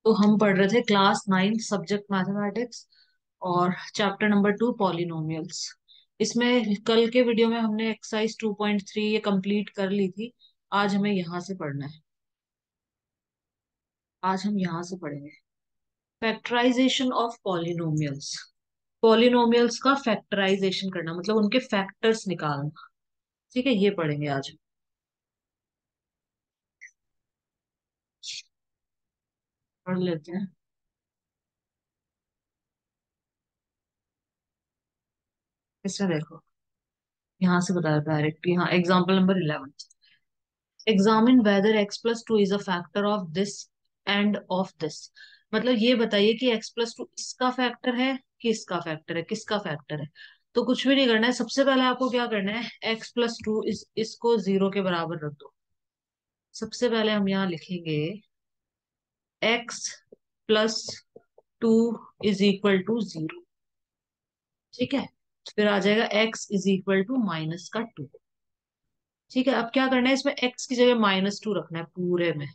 तो हम पढ़ रहे थे क्लास 9 सब्जेक्ट मैथमेटिक्स और चैप्टर नंबर 2 पॉलिनोमियल्स। इसमें कल के वीडियो में हमने एक्सरसाइज 2.3 ये कंप्लीट कर ली थी। आज हमें यहाँ से पढ़ना है। आज हम यहाँ से पढ़ेंगे फैक्टराइजेशन ऑफ पॉलिनोमियल्स। पॉलिनोमियल्स का फैक्टराइजेशन करना मतलब उनके फैक्टर्स निकालना। ठीक है, ये पढ़ेंगे आज। पढ़ लेते हैं। इसमें देखो, यहाँ से बताया डायरेक्ट। यहाँ example number 11। Examine whether x plus two is a factor of this and of this. मतलब ये बताइए कि एक्स प्लस टू इसका फैक्टर है कि इसका फैक्टर है, किसका फैक्टर है। तो कुछ भी नहीं करना है, सबसे पहले आपको क्या करना है, एक्स प्लस टू इसको 0 के बराबर रख दो। सबसे पहले हम यहाँ लिखेंगे x plus two is equal to 0। ठीक है, फिर आ जाएगा x is equal to minus का 2। ठीक है, अब क्या करना है, इसमें एक्स की जगह -2 रखना है पूरे में।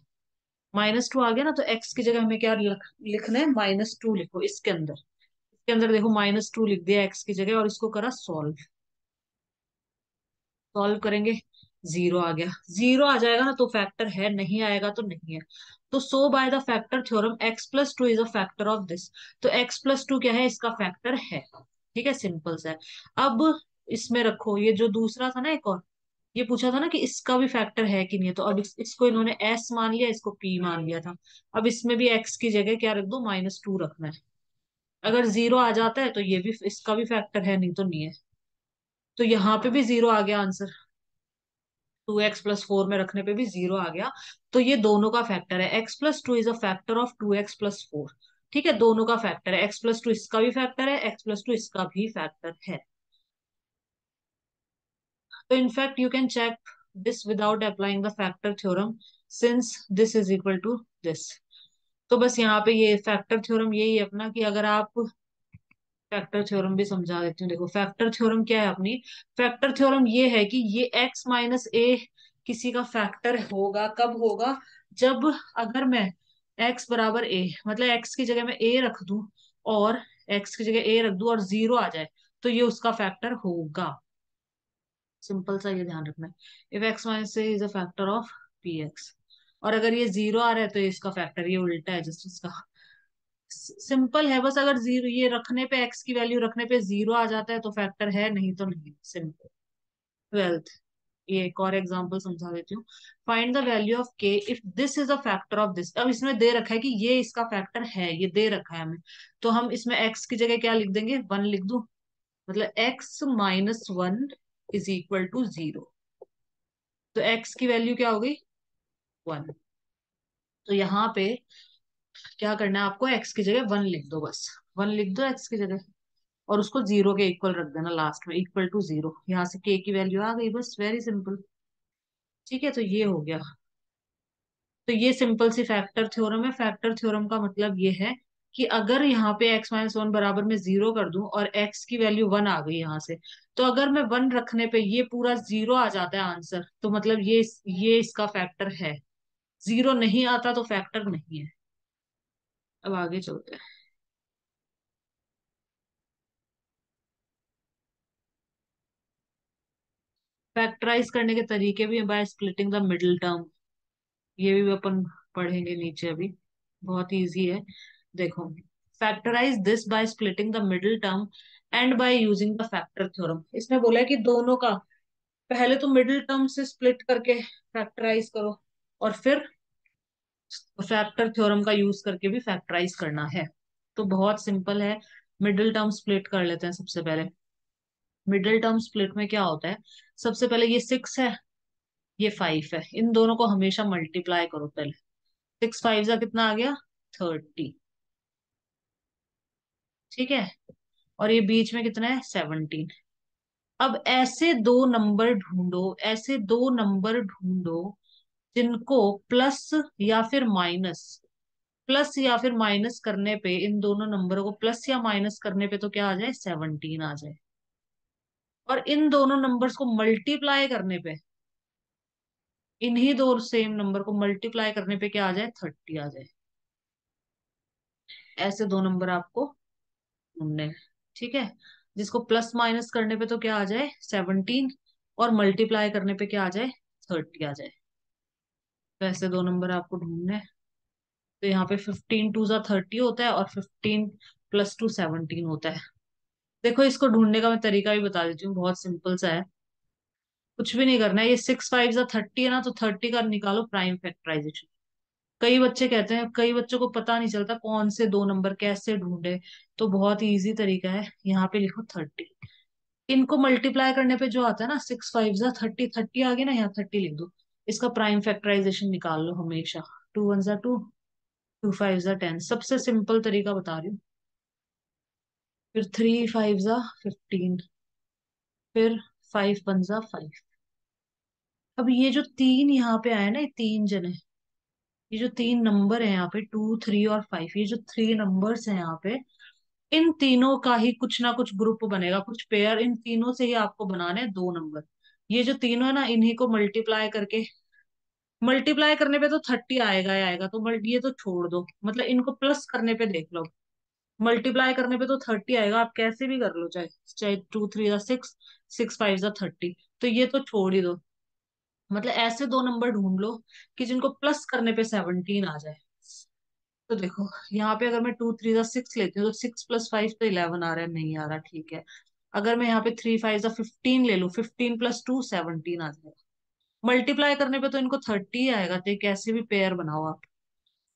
-2 आ गया ना, तो एक्स की जगह हमें क्या लिखना है, -2 लिखो इसके अंदर। इसके अंदर देखो -2 लिख दिया एक्स की जगह और इसको करा सॉल्व। सॉल्व करेंगे, 0 आ गया। 0 आ जाएगा ना तो फैक्टर है, नहीं आएगा तो नहीं है। तो so by the factor theorem x plus two is a factor of this. तो एक्स प्लस टू क्या है, इसका फैक्टर है। ठीक है, सिंपल सा है। अब इसमें रखो ये जो दूसरा था ना, एक और ये पूछा था ना कि इसका भी फैक्टर है कि नहीं है। तो अब इसको इन्होंने एस मान लिया, इसको पी मान लिया था। अब इसमें भी एक्स की जगह क्या रख दो, -2 रखना है। अगर 0 आ जाता है तो ये भी इसका भी फैक्टर है, नहीं तो नहीं है। तो यहाँ पे भी 0 आ गया आंसर। 2x+4 में रखने पे भी 0 आ गया। तो ये दोनों का फैक्टर है। x+2 is a factor of 2x+4। ठीक है, दोनों का फैक्टर है। x+2 इसका भी फैक्टर है, x+2 इसका भी फैक्टर है। तो in fact you can check this without applying the factor theorem since this is equal to this. तो बस यहाँ पे ये फैक्टर थ्योरम यही है अपना, कि अगर आप फैक्टर थ्योरम भी समझा देती हूँ। देखो फैक्टर थ्योरम क्या है अपनी। फैक्टर थ्योरम ये है कि ये x-a किसी का फैक्टर होगा, कब होगा, जब अगर मैं x बराबर a, मतलब x की जगह मैं a रख दूं और x की जगह a रख दूं और 0 आ जाए, तो ये उसका फैक्टर होगा। सिंपल सा ये ध्यान रखना है। If x-a is a factor of px, और अगर ये 0 आ रहा है तो ये इसका फैक्टर, ये उल्टा है जस्ट इसका। सिंपल है बस, अगर 0 ये रखने पे, एक्स की वैल्यू रखने पे 0 आ जाता है तो फैक्टर है, नहीं तो नहीं। सिंपल। 12th, ये एक और एग्जांपल समझा देती हूँ। Find the value of k if this is a factor of this. अब इसमें दे रखा है कि ये इसका फैक्टर है, ये दे रखा है हमें। तो हम इसमें x की जगह क्या लिख देंगे, 1 लिख दूं। मतलब x-1 इज इक्वल टू 0। तो x की वैल्यू क्या हो गई, 1। तो यहाँ पे क्या करना है आपको, x की जगह 1 लिख दो, बस 1 लिख दो x की जगह और उसको 0 के इक्वल रख देना लास्ट में, इक्वल टू 0। यहाँ से k की वैल्यू आ गई, बस वेरी सिंपल। ठीक है, तो ये हो गया। तो ये सिंपल सी फैक्टर थ्योरम है। फैक्टर थ्योरम का मतलब ये है कि अगर यहाँ पे x-1 बराबर में 0 कर दूं और x की वैल्यू 1 आ गई यहाँ से, तो अगर मैं 1 रखने पे ये पूरा 0 आ जाता है आंसर, तो मतलब ये इसका फैक्टर है। 0 नहीं आता तो फैक्टर नहीं है। अब आगे चलते हैं। फैक्टराइज करने के तरीके भी bye splitting the middle term. ये भी अपन पढ़ेंगे नीचे अभी। बहुत इजी है। देखो, factorise this by splitting the middle term and by using the factor theorem. इसमें बोला है कि दोनों का पहले तो मिडिल टर्म से स्प्लिट करके फैक्टराइज करो और फिर फैक्टर थ्योरम का यूज करके भी फैक्टराइज करना है। तो बहुत सिंपल है। मिडिल टर्म स्प्लिट कर लेते हैं सबसे पहले। मिडिल टर्म स्प्लिट में क्या होता है, सबसे पहले ये 6 है, ये 5 है, इन दोनों को हमेशा मल्टीप्लाई करो पहले। 6 5 का कितना आ गया, 30। ठीक है, और ये बीच में कितना है, 17। अब ऐसे दो नंबर ढूंढो, ऐसे दो नंबर ढूंढो जिनको प्लस या फिर माइनस, प्लस या फिर माइनस करने पे, इन दोनों नंबरों को प्लस या माइनस करने पे तो क्या आ जाए, 17 आ जाए। और इन दोनों नंबर्स को मल्टीप्लाई करने पे, इन्हीं दो सेम नंबर को मल्टीप्लाई करने पे क्या आ जाए, 30 आ जाए। ऐसे दो नंबर आपको ढूंढने हैं। ठीक है, जिसको प्लस माइनस करने पे तो क्या आ जाए 17, और मल्टीप्लाई करने पे क्या आ जाए 30 आ जाए। तो ऐसे दो नंबर आपको ढूंढने हैं। तो यहाँ पे 15 2 सा 30 होता है, और 15 + 2 17 होता है। देखो इसको ढूंढने का मैं तरीका भी बता देती हूँ, बहुत सिंपल सा है। कुछ भी नहीं करना है, ये 6 5 सा 30 है ना, तो 30 का निकालो प्राइम फैक्टराइजेशन। कई बच्चे कहते हैं, कई बच्चों को पता नहीं चलता कौन से दो नंबर कैसे ढूंढे। तो बहुत ही इजी तरीका है, यहाँ पे लिखो 30। इनको मल्टीप्लाई करने पे जो आता है ना 6 5 सा 30, 30 आ गया ना, यहाँ 30 लिख दो। इसका प्राइम फैक्टराइजेशन निकाल लो हमेशा। 2 1 सा 2, 2 5 सा 10, सबसे सिंपल तरीका बता रही हूँ। फिर 3 5 सा 15, फिर 5 1 सा 5। अब ये जो तीन यहाँ पे आए ना, ये तीन जने, ये जो तीन नंबर है यहाँ पे 2 3 और 5, ये जो थ्री नंबर्स हैं यहाँ पे, इन तीनों का ही कुछ ना कुछ ग्रुप बनेगा, कुछ पेयर, इन तीनों से ही आपको बनाने हैं दो नंबर। ये जो तीनों है ना, इन्हीं को मल्टीप्लाई करके, मल्टीप्लाई करने पे तो 30 आएगा ही आएगा, तो ये तो छोड़ दो, मतलब इनको प्लस करने पे देख लो। मल्टीप्लाई करने पे तो 30 आएगा, आप कैसे भी कर लो, चाहे चाहे 2 3 सा 6, 6 5 सा 30। तो ये तो छोड़ ही दो। मतलब ऐसे दो नंबर ढूंढ लो कि जिनको प्लस करने पे 17 आ जाए। तो देखो यहाँ पे अगर मैं 2 3 सा 6 लेती हूँ, तो 6 + 5 तो 11 आ रहा है, नहीं आ रहा, ठीक है। अगर मैं यहाँ पे 3 5 सा 15 ले लूँ, 15 + 2 17 आ जाएगा। मल्टीप्लाई करने पे तो इनको 30 ही आएगा, तो कैसे भी पेयर बनाओ आप।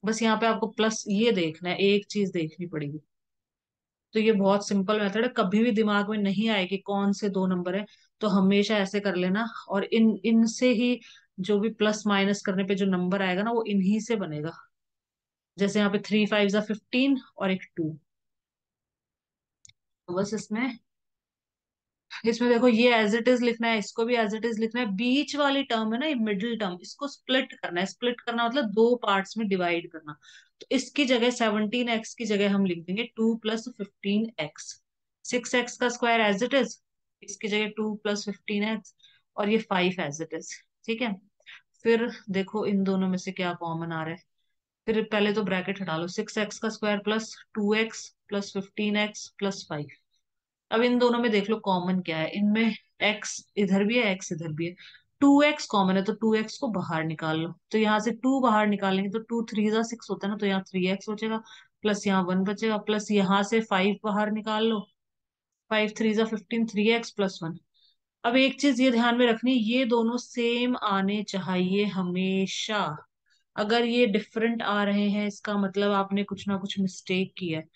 बस यहाँ पे आपको प्लस ये देखना है, एक चीज देखनी पड़ेगी। तो ये बहुत सिंपल मेथड है, कभी भी दिमाग में नहीं आए कि कौन से दो नंबर है, तो हमेशा ऐसे कर लेना। और इन इनसे ही जो भी प्लस माइनस करने पे जो नंबर आएगा ना, वो इन्हीं से बनेगा। जैसे यहाँ पे 3 5 सा 15 और एक 2। तो बस इसमें इसमें देखो, ये एज इट इज लिखना है, इसको भी एज इट इज लिखना है। बीच वाली टर्म है ना, ये मिडिल टर्म, इसको स्प्लिट करना है। स्प्लिट करना मतलब दो पार्ट्स में डिवाइड करना। तो इसकी जगह 17x की जगह हम लिख देंगे 2 + 15x। 6x का स्क्वायर एज इट इज, इसकी जगह 2 + 15x, और ये 5 एज इट इज। ठीक है। फिर देखो इन दोनों में से क्या कॉमन आ रहा है। फिर पहले तो ब्रैकेट हटा लो, 6x का स्क्वायर +2x + 15x + 5। अब इन दोनों में देख लो कॉमन क्या है इनमें। x इधर भी है, x इधर भी है। 2x कॉमन है, तो 2x को बाहर निकाल लो। तो यहाँ से 2 बाहर निकालेंगे तो 2 3 सा 6 होता है ना, तो यहाँ 3x बचेगा, प्लस यहाँ 1 बचेगा, प्लस यहाँ से 5 बाहर निकाल लो। 5 3 सा 15, 3x + 1। अब एक चीज ये ध्यान में रखनी, ये दोनों सेम आने चाहिए हमेशा। अगर ये डिफरेंट आ रहे हैं, इसका मतलब आपने कुछ ना कुछ मिस्टेक किया है।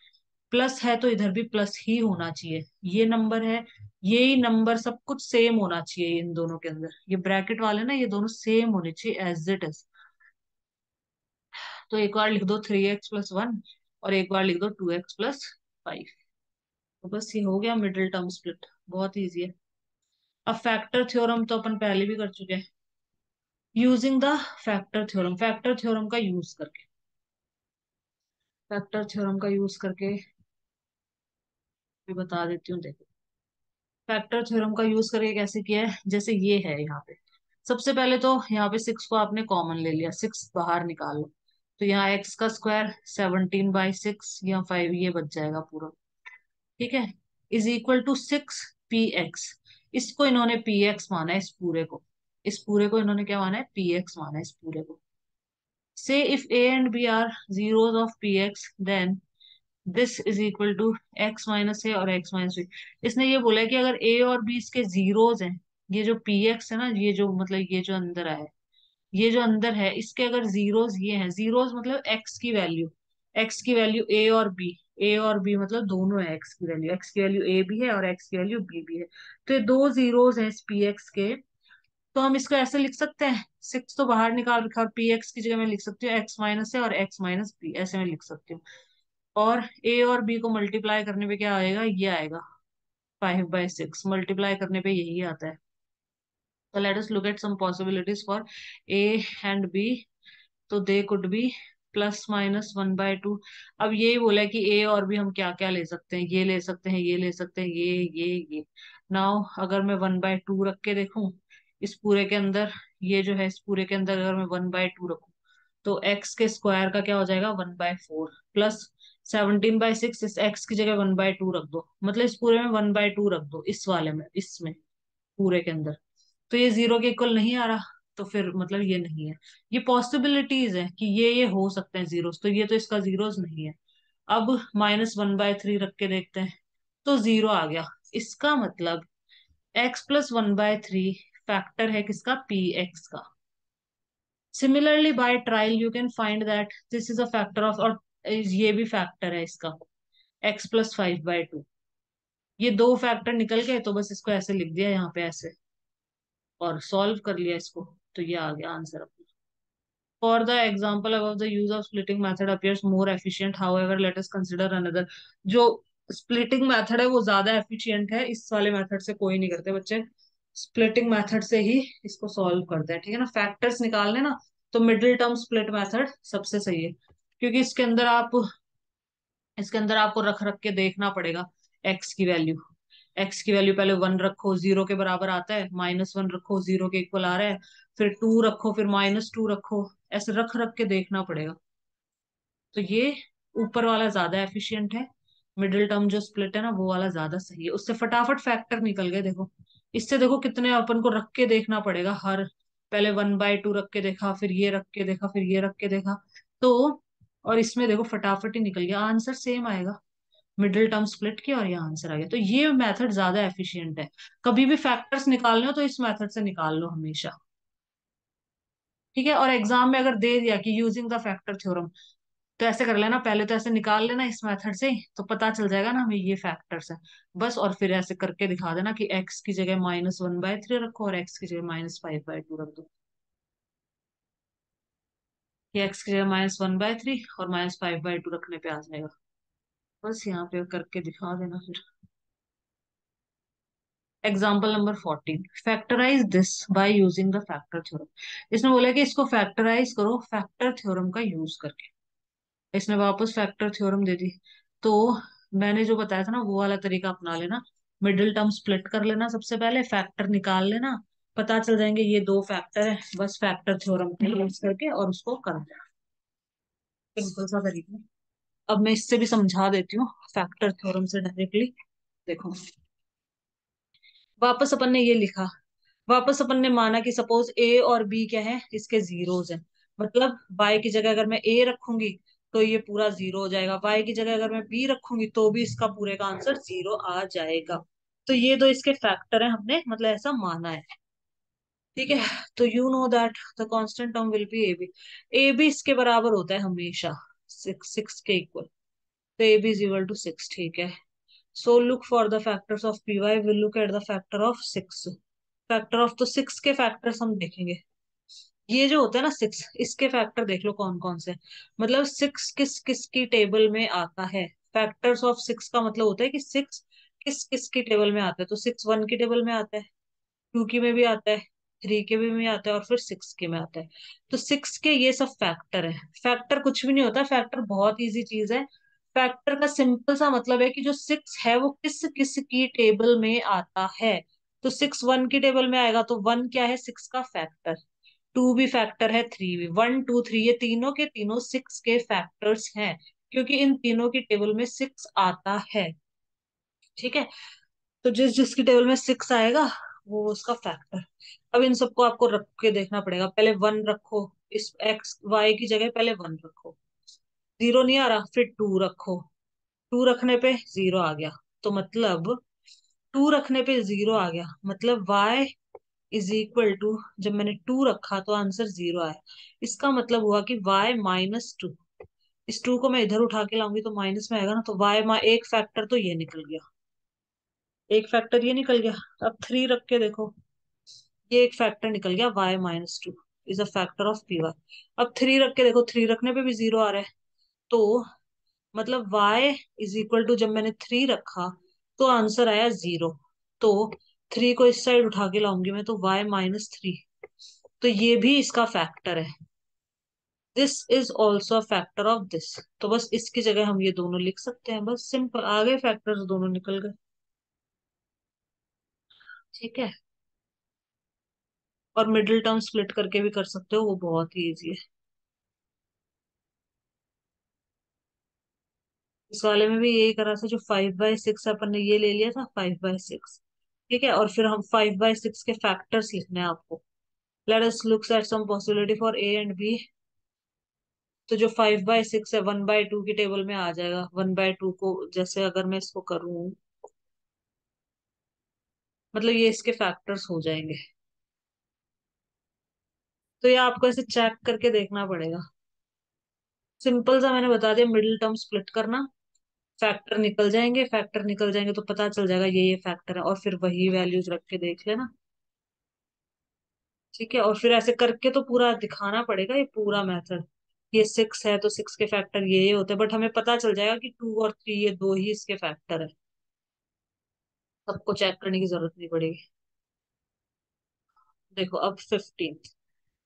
प्लस है तो इधर भी प्लस ही होना चाहिए। ये नंबर है, यही नंबर, सब कुछ सेम होना चाहिए इन दोनों के अंदर। ये ब्रैकेट वाले ना, ये दोनों सेम होने चाहिए एज इट इज। तो एक बार लिख दो 3x + 1, और एक बार लिख दो 2x + 5। तो बस ये हो गया मिडिल टर्म स्प्लिट, बहुत इजी है। अब फैक्टर थ्योरम तो अपन पहले भी कर चुके हैं। Using the factor theorem, factor theorem का यूज करके, फैक्टर थ्योरम का यूज करके भी बता देती हूँ, देखो। फैक्टर थ्योरम का यूज करके कैसे किया है, जैसे ये है यहाँ पे। सबसे पहले तो यहाँ पे 6 को आपने कॉमन ले लिया, 6 बाहर निकाल लो। तो यहाँ x का स्क्वायर 17/6, यहाँ 5 ये बच जाएगा पूरा। ठीक है। Is equal to 6 px। इसको इन्होंने px माना है, इस पूरे को। इस पूरे को इन्होंने क्या माना है, px माना है, इस पूरे को। Say if a and b are zeros of px, then this is equal to x - a और x - b। इसने ये बोला है कि अगर a और b इसके जीरोस हैं, ये जो px है ना, ये जो मतलब ये जो अंदर है, ये जो अंदर है, इसके अगर जीरोस ये हैं, जीरोस मतलब x की वैल्यू, x की वैल्यू a और b, a और b मतलब दोनों है x की वैल्यू, x की वैल्यू a भी है और x की वैल्यू b भी है। तो ये दो जीरोस हैं इस px के। तो हम इसको ऐसे लिख सकते हैं, 6 तो बाहर निकाल रखा, और px की जगह मैं लिख सकती हूँ x - a और x - b, ऐसे मैं लिख सकती हूँ। और ए और बी को मल्टीप्लाई करने पे क्या आएगा, ये आएगा 5/6, मल्टीप्लाई करने पे यही आता है। तो let us look at some possibilities for a and b. तो दे कुड बी ±1/2। अब यही बोला है कि ए और बी हम क्या क्या ले सकते हैं, ये ले सकते हैं, ये ले सकते हैं, ये नाउ अगर मैं 1/2 रख के देखूं इस पूरे के अंदर, ये जो है इस पूरे के अंदर अगर मैं 1/2 रखूं, तो एक्स के स्क्वायर का क्या हो जाएगा 1/4, प्लस 17/6, इस x की जगह 1/2 रख दो, मतलब इस पूरे में 1/2 रख दो, इस वाले में, इसमें पूरे के अंदर। तो ये जीरो के इक्वल नहीं आ रहा, तो फिर मतलब ये नहीं है। ये पॉसिबिलिटीज है कि ये हो सकते हैं जीरोस, तो ये तो इसका जीरोस नहीं है। अब -1/3 रख के देखते हैं, तो जीरो आ गया। इसका मतलब x+1/3 फैक्टर है किसका, पी एक्स का। Similarly by trial you can find that this is a factor of, और ये भी फैक्टर है इसका, x+5/2। ये दो फैक्टर निकल गए, तो बस इसको ऐसे लिख दिया यहाँ पे ऐसे, और सॉल्व कर लिया इसको, तो ये आ गया आंसर अपना। For the example above, the use of splitting method appears more efficient. However, let us consider another. जो splitting method है वो ज्यादा efficient है, इस वाले मेथड से कोई नहीं करते बच्चे, splitting method से ही इसको सॉल्व करते हैं, ठीक है ना। फैक्टर्स निकालने ना, तो मिडिल टर्म स्प्लिट मेथड सबसे सही है, क्योंकि इसके अंदर आपको रख रख के देखना पड़ेगा एक्स की वैल्यू। एक्स की वैल्यू पहले 1 रखो, 0 के बराबर आता है, -1 रखो, 0 के इक्वल आ रहा है, फिर 2 रखो, फिर -2 रखो, ऐसे रख रख के देखना पड़ेगा। तो ये ऊपर वाला ज्यादा एफिशिएंट है, मिडिल टर्म जो स्प्लिट है ना वो वाला ज्यादा सही है, उससे फटाफट फैक्टर निकल गए देखो। इससे देखो कितने अपन को रख के देखना पड़ेगा, हर पहले 1/2 रख के देखा, फिर ये रख के देखा, फिर ये रख के देखा, तो और इसमें देखो फटाफट ही निकल गया, आंसर सेम आएगा, मिडिल टर्म स्प्लिट की, और ये आंसर आ गया। तो ये मेथड ज्यादा एफिशिएंट है। कभी भी फैक्टर्स निकालने हो तो इस मेथड से निकाल लो हमेशा, ठीक है। और एग्जाम में अगर दे दिया कि यूजिंग द फैक्टर थ्योरम, तो ऐसे कर लेना, पहले तो ऐसे निकाल लेना इस मेथड से, तो पता चल जाएगा ना हमें ये फैक्टर्स है, बस। और फिर ऐसे करके दिखा देना कि एक्स की जगह -1/3 रखो, और एक्स की जगह -5/2 रख दो, कि एक्स की जगह -1/3 और -5/2 रखने पे आ जाएगा, बस यहाँ पे करके दिखा देना फिर। Example number 14, factorise this by using the factor theorem. इसने बोला कि इसको फैक्टराइज करो फैक्टर थ्योरम का यूज करके। इसने वापस फैक्टर थ्योरम दे दी, तो मैंने जो बताया था ना वो वाला तरीका अपना लेना। मिडिल टर्म स्प्लिट कर लेना, सबसे पहले फैक्टर निकाल लेना, पता चल जाएंगे ये दो फैक्टर है, बस फैक्टर थ्योरम का यूज करके और उसको कर देना, सिंपल सा तरीका। अब मैं इससे भी समझा देती हूँ, फैक्टर थ्योरम से डायरेक्टली। देखो, वापस अपन ने ये लिखा, वापस अपन ने माना कि सपोज ए और बी क्या है, इसके जीरोज हैं, मतलब बाय की जगह अगर मैं ए रखूंगी तो ये पूरा जीरो हो जाएगा, बाय की जगह अगर मैं बी रखूंगी तो भी इसका पूरे का आंसर जीरो आ जाएगा। तो ये दो इसके फैक्टर है, हमने मतलब ऐसा माना है, ठीक है। तो you know that the constant term will be a b. A b इसके बराबर होता है हमेशा, 6 के इक्वल, तो a b is equal to 6, ठीक है। So look for the factors of py, will look at the factor of 6। Factor of, तो 6 के फैक्टर्स हम देखेंगे। ये जो होता है ना 6, इसके फैक्टर देख लो कौन कौन से, मतलब 6 किस किस की टेबल में आता है। फैक्टर्स ऑफ 6 का मतलब होता है कि 6 किस किस की टेबल में आता है, तो 6 1 की टेबल में आता है, 2 की में भी आता है, 3 के भी में आता है, और फिर 6 के में आता है। तो 6 के ये सब फैक्टर है। फैक्टर कुछ भी नहीं होता, फैक्टर बहुत इजी चीज है। फैक्टर का सिंपल सा मतलब है कि जो 6 है वो किस किस की टेबल में आता है। तो 6 1 की टेबल में आएगा, तो 1 क्या है, 6 का फैक्टर। 2 भी फैक्टर है, 3 भी, 1 2 3 ये तीनों के तीनों 6 के फैक्टर्स हैं, क्योंकि इन तीनों की टेबल में 6 आता है, ठीक है। तो जिस जिसकी टेबल में 6 आएगा वो उसका फैक्टर। अब इन सबको आपको रख के देखना पड़ेगा, पहले 1 रखो, इस एक्स वाई की जगह पहले 1 रखो, जीरो नहीं आ रहा, फिर 2 रखो, 2 रखने पे जीरो आ गया, तो मतलब 2 रखने पे जीरो आ गया, मतलब y इज इक्वल टू, जब मैंने 2 रखा तो आंसर जीरो आया, इसका मतलब हुआ कि y -2। इस 2 को मैं इधर उठा के लाऊंगी तो माइनस में आएगा ना, तो एक फैक्टर तो ये निकल गया, एक फैक्टर ये निकल गया। अब 3 रख के देखो, ये एक फैक्टर निकल गया, y-2 is a factor of p y. अब 3 रख के देखो, 3 रखने पे भी जीरो आ रहा है, तो मतलब y इज इक्वल टू, जब मैंने 3 रखा तो आंसर आया जीरो, तो 3 को इस साइड उठा के लाऊंगी मैं, तो y-3, तो ये भी इसका फैक्टर है। This is also a factor of this. तो बस इसकी जगह हम ये दोनों लिख सकते हैं, बस सिंपल, आ गए फैक्टर्स, दोनों निकल गए, ठीक है। और मिडिल टर्म स्प्लिट करके भी कर सकते हो, वो बहुत ही इजी है। इस वाले में भी यही करा था, जो 5/6 अपन ने ये ले लिया था 5/6। ठीक है, और फिर हम 5/6 के फैक्टर्स लिखने हैं आपको। Let us look at some possibility for a and b. तो जो 5/6 है 1/2 की टेबल में आ जाएगा। 1/2 को जैसे अगर मैं इसको करूं, मतलब ये इसके फैक्टर्स हो जाएंगे। तो ये आपको ऐसे चेक करके देखना पड़ेगा। सिंपल सा मैंने बता दिया, मिडिल टर्म स्प्लिट करना, फैक्टर निकल जाएंगे, फैक्टर निकल जाएंगे तो पता चल जाएगा ये फैक्टर है, और फिर वही वैल्यूज रख के देख लेना। ठीक है, और फिर ऐसे करके तो पूरा दिखाना पड़ेगा ये पूरा मेथड। ये 6 है तो 6 के फैक्टर ये होते हैं, बट हमें पता चल जाएगा कि 2 और 3 ये दो ही इसके फैक्टर है। सबको चेक करने की जरूरत नहीं पड़ेगी। देखो अब 15,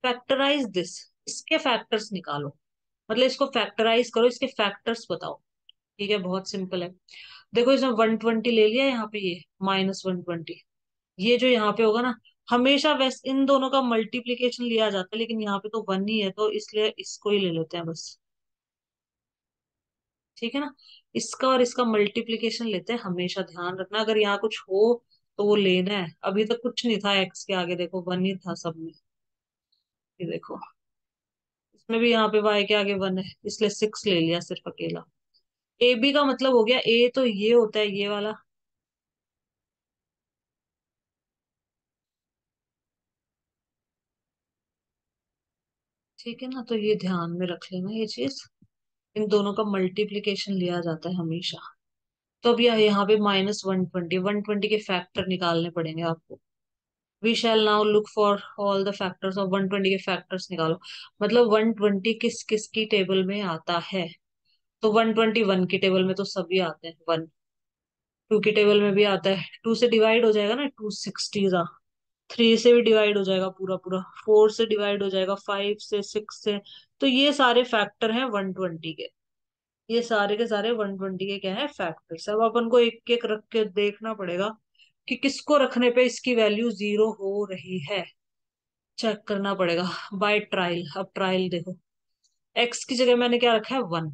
फैक्टराइज दिस, इसके फैक्टर्स निकालो। मतलब इसको फैक्टराइज करो, इसके फैक्टर्स बताओ। ठीक है, बहुत सिंपल है। देखो इसमें 120 ले लिया, यहाँ पे ये -120। ये जो यहाँ पे होगा ना, हमेशा वैसे इन दोनों का मल्टीप्लीकेशन लिया जाता है, लेकिन यहाँ पे तो 1 ही है तो इसलिए इसको ही ले लेते हैं बस। ठीक है ना, इसका और इसका मल्टीप्लीकेशन लेते हैं, हमेशा ध्यान रखना अगर यहाँ कुछ हो तो वो लेना है। अभी तक कुछ नहीं था एक्स के आगे, देखो 1 ही था सब में। ये देखो, इसमें भी यहाँ पे वाई के आगे 1 है, इसलिए 6 ले लिया सिर्फ अकेला। ए बी का मतलब हो गया, ए तो ये होता है ये वाला। ठीक है ना, तो ये ध्यान में रख लेना ये चीज। इन दोनों का मल्टीप्लीकेशन लिया जाता है हमेशा। तो अब यहाँ पे -120 के फैक्टर निकालने पड़ेंगे आपको। We shall now look for all the factors of 120 के फैक्टर्स निकालो। मतलब 120 किस किस की टेबल में आता है। तो 121 की टेबल में तो सभी आते हैं, 1 2 की टेबल में भी आता है, 2 से डिवाइड हो जाएगा ना, 260 था। 3 से भी डिवाइड हो जाएगा पूरा पूरा, 4 से डिवाइड हो जाएगा, 5 से, 6 से। तो ये सारे फैक्टर हैं 120 के। ये सारे के सारे 120 के क्या है, फैक्टर्स। अब अपन को एक एक रख के देखना पड़ेगा कि किसको रखने पे इसकी वैल्यू 0 हो रही है। चेक करना पड़ेगा बाय ट्रायल। अब ट्रायल देखो, एक्स की जगह मैंने क्या रखा है, 1।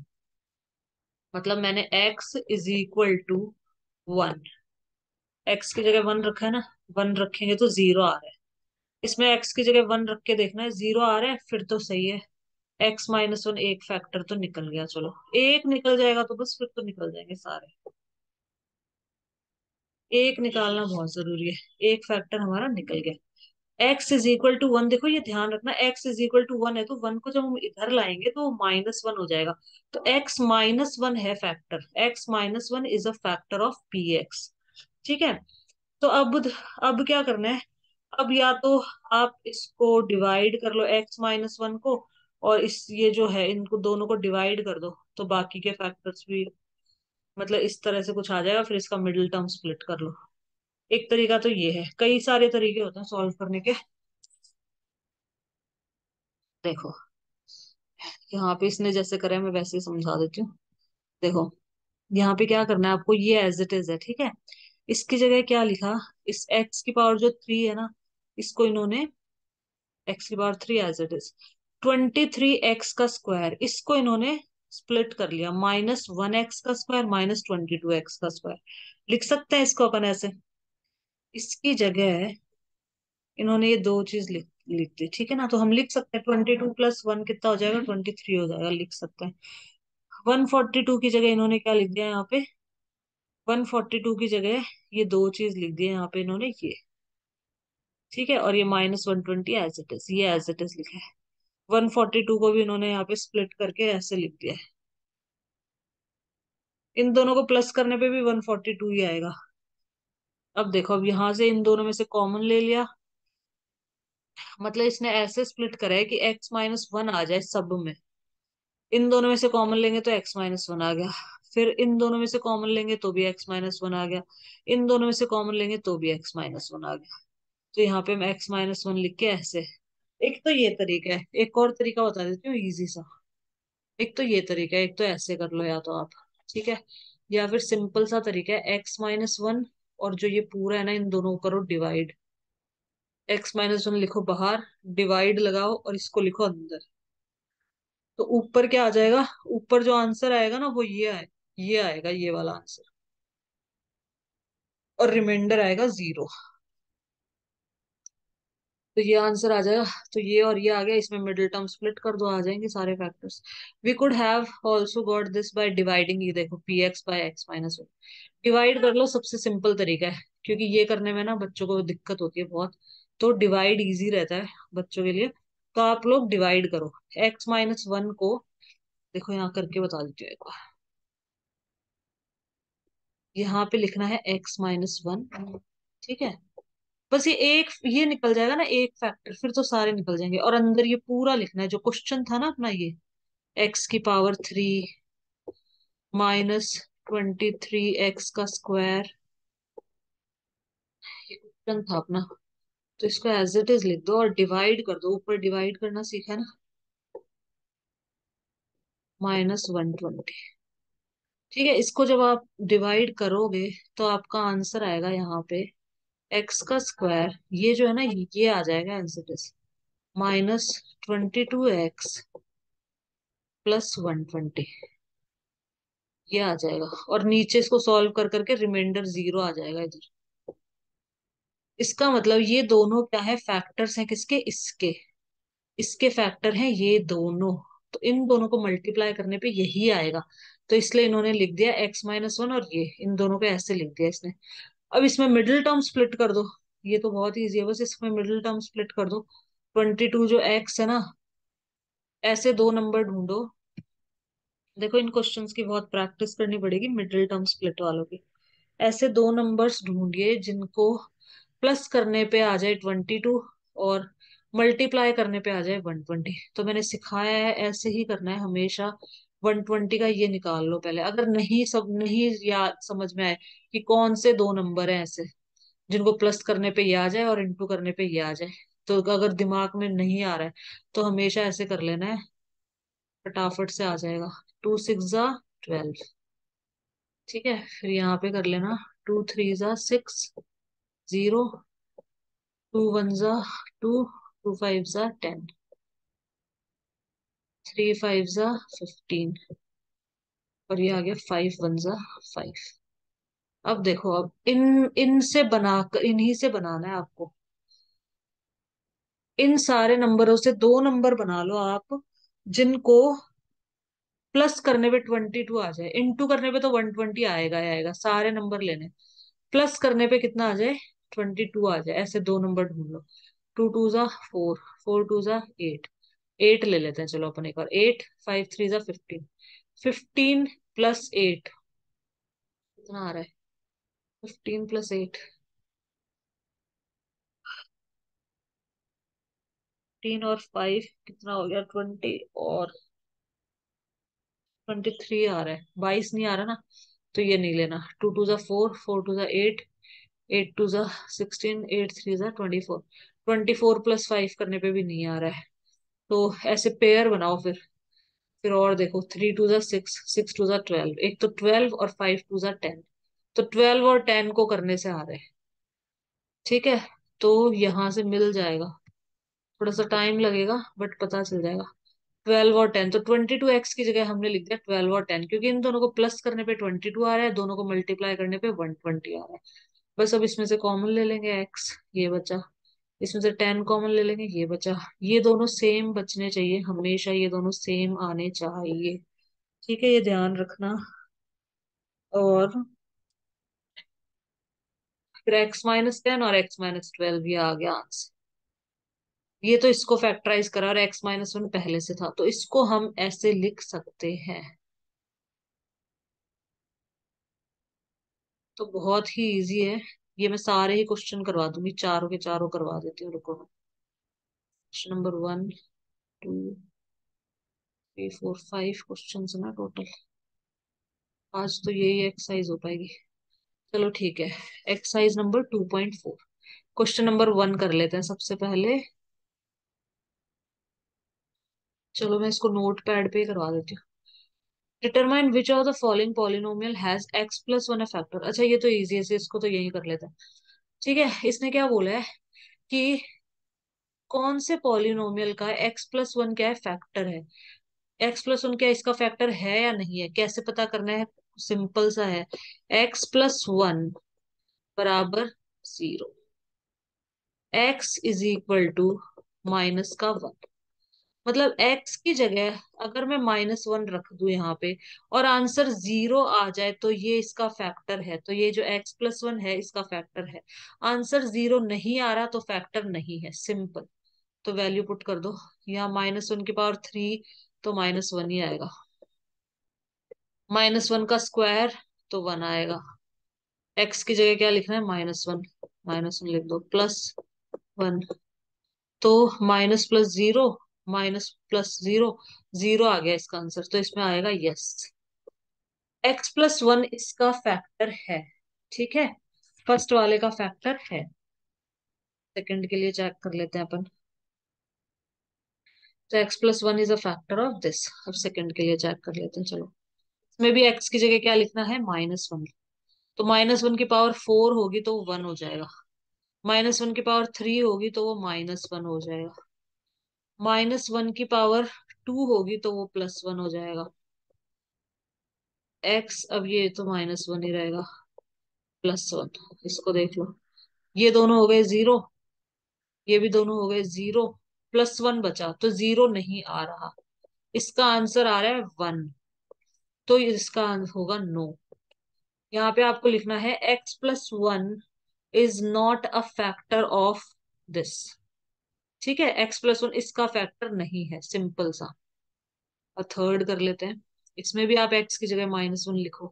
मतलब मैंने x = 1। एक्स की जगह 1 रखा है ना, 1 रखेंगे तो 0 आ रहा है। इसमें एक्स की जगह 1 रख के देखना है, 0 आ रहा है फिर तो सही है। x-1 एक फैक्टर तो निकल गया, चलो एक निकल जाएगा तो बस, फिर तो निकल जाएंगे सारे। एक निकालना बहुत जरूरी है, एक फैक्टर हमारा निकल गया। x = 1, देखो ये ध्यान रखना, x = 1 है तो 1 को जब हम इधर लाएंगे तो -1 हो जाएगा। तो x-1 है factor, x-1 is a factor of px। ठीक है, तो अब क्या करना है। अब या तो आप इसको डिवाइड कर लो x-1 को, और इस ये जो है इनको दोनों को डिवाइड कर दो, तो बाकी के फैक्टर्स भी, मतलब इस तरह से कुछ आ जाएगा, फिर इसका मिडिल टर्म स्प्लिट कर लो। एक तरीका तो ये है, कई सारे तरीके होते हैं सॉल्व करने के। देखो यहाँ पे इसने जैसे करा है मैं वैसे ही समझा देती हूँ। देखो यहाँ पे क्या करना है आपको, ये एज इट इज है। ठीक है, इसकी जगह क्या लिखा, इस एक्स की पावर जो 3 है ना, इसको इन्होंने x⁻³ as it is, 23x² इसको इन्होंने स्प्लिट कर लिया, -1x² -22x²। लिख सकते हैं इसको अपन ऐसे। इसकी जगह इन्होंने ये दो चीज लिख दी। ठीक है ना, तो हम लिख सकते हैं 22 + 1 कितना हो जाएगा, 23 हो जाएगा, लिख सकते हैं। 142 की जगह इन्होंने क्या लिख दिया यहाँ पे, 142 की जगह ये दो चीज लिख दी है यहाँ पे इन्होंने ये। ठीक है, और ये -120 एज इट इज, ये एज इट इज लिखा है। 142 को भी इन्होंने यहाँ पे स्प्लिट करके ऐसे लिख दिया है। इन दोनों को प्लस करने पे भी 142 ही आएगा। अब देखो, अब यहाँ से इन दोनों में से कॉमन ले लिया, मतलब इसने ऐसे स्प्लिट करा है कि x-1 आ जाए सब में। इन दोनों में से कॉमन लेंगे तो x-1 आ गया, फिर इन दोनों में से कॉमन लेंगे तो भी x-1 आ गया, इन दोनों में से कॉमन लेंगे तो भी x-1 आ गया। तो यहाँ पे मैं x-1 लिख के ऐसे, एक तो ये तरीका है, एक और तरीका बता देती हूँ इजी सा। एक तो ये तरीका है, एक तो ऐसे कर लो या तो आप। ठीक है, या फिर सिंपल सा तरीका है, x-1 और जो ये पूरा है ना इन दोनों को करो डिवाइड। x-1 लिखो बाहर, डिवाइड लगाओ और इसको लिखो अंदर। तो ऊपर क्या आ जाएगा, ऊपर जो आंसर आएगा ना वो ये आए, ये आएगा ये वाला आंसर, और रिमाइंडर आएगा 0। तो ये आंसर आ जाएगा। तो ये और ये आ गया, इसमें मिडिल टर्म स्प्लिट कर दो, आ जाएंगे सारे factors. We could have also got this by dividing, ये देखो p x by x minus one. Divide कर लो, सबसे सिंपल तरीका है, क्योंकि ये करने में ना बच्चों को दिक्कत होती है बहुत। तो डिवाइड इजी रहता है बच्चों के लिए। तो आप लोग डिवाइड करो एक्स माइनस वन को। देखो यहाँ करके बता देती हूँ एक बार। यहाँ पे लिखना है एक्स माइनस वन, ठीक है। बस ये एक ये निकल जाएगा ना एक फैक्टर, फिर तो सारे निकल जाएंगे। और अंदर ये पूरा लिखना है जो क्वेश्चन था ना अपना, ये एक्स की पावर थ्री माइनस 23 एक्स का स्क्वायर, ये क्वेश्चन था अपना। तो इसको एज इट इज लिख दो और डिवाइड कर दो, ऊपर डिवाइड करना सीखा है ना, -120। ठीक है, इसको जब आप डिवाइड करोगे तो आपका आंसर आएगा यहाँ पे एक्स का स्क्वायर, ये जो है ना ये आ जाएगा as it is -22 x plus 120, ये आ जाएगा। और नीचे इसको सॉल्व कर करके रिमाइंडर 0 आ जाएगा इधर। इसका मतलब ये दोनों क्या है, फैक्टर्स हैं किसके, इसके। इसके फैक्टर हैं ये दोनों। तो इन दोनों को मल्टीप्लाई करने पे यही आएगा। तो इसलिए इन्होंने लिख दिया एक्स माइनस वन, और ये इन दोनों को ऐसे लिख दिया इसने। अब इसमें मिडिल टर्म स्प्लिट कर दो। ये तो बहुत इजी है, बस इसमें मिडिल टर्म स्प्लिट कर दो। 22 जो एक्स है ना, ऐसे दो नंबर ढूंढो। देखो इन क्वेश्चंस की बहुत प्रैक्टिस करनी पड़ेगी मिडिल टर्म स्प्लिट वालों की। ऐसे दो नंबर्स ढूंढिए जिनको प्लस करने पे आ जाए 22, और मल्टीप्लाई करने पे आ जाए 120। तो मैंने सिखाया है ऐसे ही करना है हमेशा। 120 का ये निकाल लो पहले, अगर नहीं सब नहीं याद समझ में आए कि कौन से दो नंबर है ऐसे जिनको प्लस करने पे ये आ जाए और इंटू करने पे ये आ जाए, तो अगर दिमाग में नहीं आ रहा है तो हमेशा ऐसे कर लेना है, फटाफट से आ जाएगा। 2 6 जा 12, ठीक है। फिर यहाँ पे कर लेना 2 3 जा 6, 0, 2 1 जा 2, 2 5 जा 10, 3 5 जा 15, और ये आ गया 5 1 जा 5। अब देखो, अब इन इनसे बनाकर इन्हीं से बनाना है आपको। इन सारे नंबरों से दो नंबर बना लो आप जिनको प्लस करने पे 22 आ जाए, इंटू करने पे तो 120 आएगा ही आएगा, सारे नंबर लेने। प्लस करने पे कितना आ जाए, 22 आ जाए, ऐसे दो नंबर ढूंढ लो। 2 2 जा 4, 4 2 जा 8, 8 ले लेते हैं चलो अपन एक बार। 8 5 3 जा 15, 15 प्लस 8 कितना आ रहा है, 15 + 8, 15 और 5 कितना हो गया, 20, और 23 आ रहा है, 22 नहीं आ रहा ना। तो ये नहीं लेना। 2 2 जा 4, 4 2 जा 8, 8 2 जा 16, 8 3 जा 24, 24 + 5 करने पे भी नहीं आ रहा है। तो ऐसे पेयर बनाओ फिर और देखो, 3 2 जा 6, 6 2 जा 12, एक तो 12 और 5 2 जा 10। तो 12 और 10 को करने से आ रहे हैं, ठीक है। तो यहां से मिल जाएगा, थोड़ा सा टाइम लगेगा बट पता चल जाएगा। 12 और 10, तो 22 एक्स की जगह हमने लिख दिया 12 और 10, क्योंकि इन दोनों को प्लस करने पे 22 आ रहा है, दोनों को मल्टीप्लाई करने पे 120 आ रहा है। बस अब इसमें से कॉमन ले लेंगे एक्स, ये बचा। इसमें से 10 कॉमन ले लेंगे, ये बचा। ये दोनों सेम बचने चाहिए हमेशा, ये दोनों सेम आने चाहिए, ठीक है, ये ध्यान रखना। और फिर x-10 और x-12 ये आ गया आंसर। ये तो इसको फैक्टराइज करा, और x-1 पहले से था, तो इसको हम ऐसे लिख सकते हैं। तो बहुत ही इजी है। ये मैं सारे ही क्वेश्चन करवा दूंगी, चारों के चारों करवा देती हूँ, रुको। क्वेश्चन नंबर 1 2 3 4 5 क्वेश्चन है ना टोटल। आज तो यही एक्सरसाइज हो पाएगी। चलो ठीक है। एक्सरसाइज नंबर 2.4, क्वेश्चन नंबर 1 कर लेते हैं सबसे पहले। चलो मैं इसको नोट पैड पे ही करवा देती हूँ। Determine which of the following polynomial has x + 1 factor. अच्छा ये तो इजी है, इसको तो यही कर लेते हैं। ठीक है, इसने क्या बोला है कि कौन से पॉलिनोमियल का x + 1 क्या है, फैक्टर है। x + 1 क्या इसका फैक्टर है या नहीं है, कैसे पता करना है, सिंपल सा है। x+1 बराबर 0, x=, -1। मतलब x की जगह अगर मैं -1 रख दूं यहाँ पे और आंसर 0 आ जाए तो ये इसका फैक्टर है, तो ये जो x+1 है इसका फैक्टर है। आंसर 0 नहीं आ रहा तो फैक्टर नहीं है, सिंपल। तो वैल्यू पुट कर दो। यहाँ -1⁻3 तो -1 ही आएगा। -1 का स्क्वायर तो 1 आएगा। x की जगह क्या लिखना है, -1, -1 लिख दो, +1। तो -+0, -+0, 0 आ गया इसका आंसर, तो इसमें आएगा यस। x+1 इसका फैक्टर है। ठीक है, फर्स्ट वाले का फैक्टर है। सेकंड के लिए चेक कर लेते हैं अपन। तो x+1 is a factor of this. अब सेकंड के लिए चेक कर लेते हैं, चलो। इसमें भी x की जगह क्या लिखना है, -1। तो -1 की पावर 4 होगी तो वो 1 हो जाएगा। -1 की पावर 3 होगी तो वो -1 हो जाएगा। -1 की पावर 2 होगी तो वो +1 हो जाएगा। x, अब ये तो -1 ही रहेगा, +1। इसको देख लो, ये दोनों हो गए 0, ये भी दोनों हो गए 0, +1 बचा तो 0 नहीं आ रहा। इसका आंसर आ रहा है 1, तो इसका आंसर होगा नो। यहाँ पे आपको लिखना है x+1 is not a factor of this. ठीक है, x+1 इसका फैक्टर नहीं है, सिंपल सा। और थर्ड कर लेते हैं। इसमें भी आप x की जगह -1 लिखो,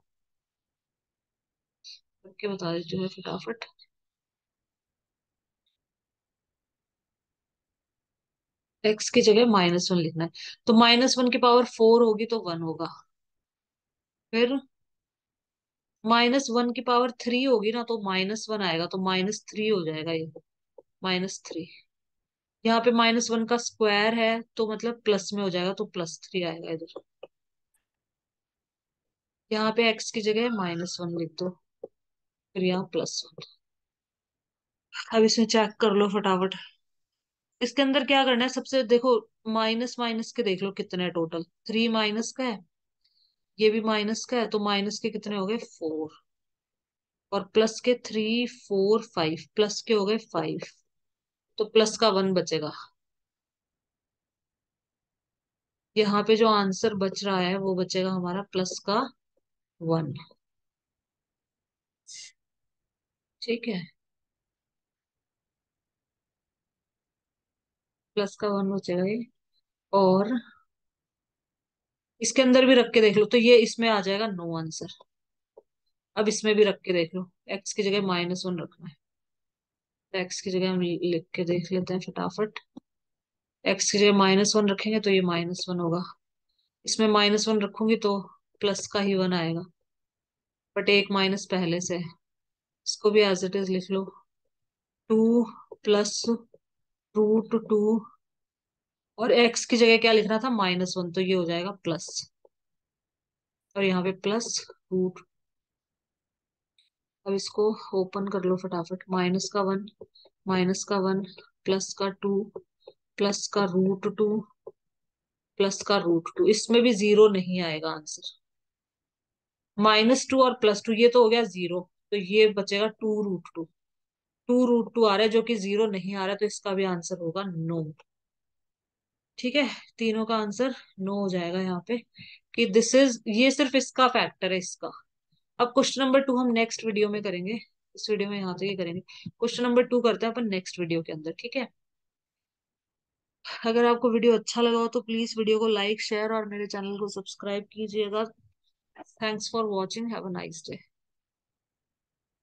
करके बता देती हूँ मैं फटाफट। x की जगह -1 लिखना है, तो -1 की पावर 4 होगी तो 1 होगा। फिर -1 की पावर 3 होगी ना तो -1 आएगा, तो -3 हो जाएगा ये, -3। यहाँ पे -1 का स्क्वायर है तो मतलब प्लस में हो जाएगा, तो +3 आएगा इधर। यहाँ पे x की जगह -1 लिख दो, फिर यहाँ +1। अब इसमें चेक कर लो फटाफट। इसके अंदर क्या करना है, सबसे देखो, माइनस माइनस के देख लो कितने हैं टोटल। 3 माइनस का है, ये भी माइनस का है, तो माइनस के कितने हो गए, 4। और प्लस के 3, 4, 5, प्लस के हो गए 5। तो प्लस का 1 बचेगा। यहाँ पे जो आंसर बच रहा है वो बचेगा हमारा प्लस का 1। ठीक है, प्लस का 1 बचेगा ये। और इसके अंदर भी रख के देख लो, तो ये इसमें आ जाएगा नो आंसर। अब इसमें भी रख के देख लो, एक्स की जगह -1 रखना है। तो एक्स की जगह हम लिख के देख लेते हैं फटाफट। एक्स की जगह -1 रखेंगे तो ये -1 होगा। इसमें -1 रखूंगी तो प्लस का ही 1 आएगा, बट एक माइनस पहले से है। इसको भी एज इट इज लिख लो, 2 प्लस √2। और एक्स की जगह क्या लिखना था, -1, तो ये हो जाएगा प्लस। और यहाँ पे +√। अब इसको ओपन कर लो फटाफट। -1, -1, +2, +√2, +√2। इसमें भी 0 नहीं आएगा आंसर। -2 और +2 ये तो हो गया 0, तो ये बचेगा 2√2। 2√2 आ रहा है जो कि 0 नहीं आ रहा है, तो इसका भी आंसर होगा नो। ठीक है, तीनों का आंसर नो हो जाएगा यहाँ पे, कि दिस इज, ये सिर्फ इसका फैक्टर है इसका। अब क्वेश्चन नंबर 2 हम नेक्स्ट वीडियो में करेंगे। इस वीडियो में यहाँ तक ही करेंगे। क्वेश्चन नंबर 2 करते हैं अपन नेक्स्ट वीडियो के अंदर, ठीक है। अगर आपको वीडियो अच्छा लगा हो तो प्लीज वीडियो को लाइक, शेयर और मेरे चैनल को सब्सक्राइब कीजिएगा। Thanks for watching, have a nice day.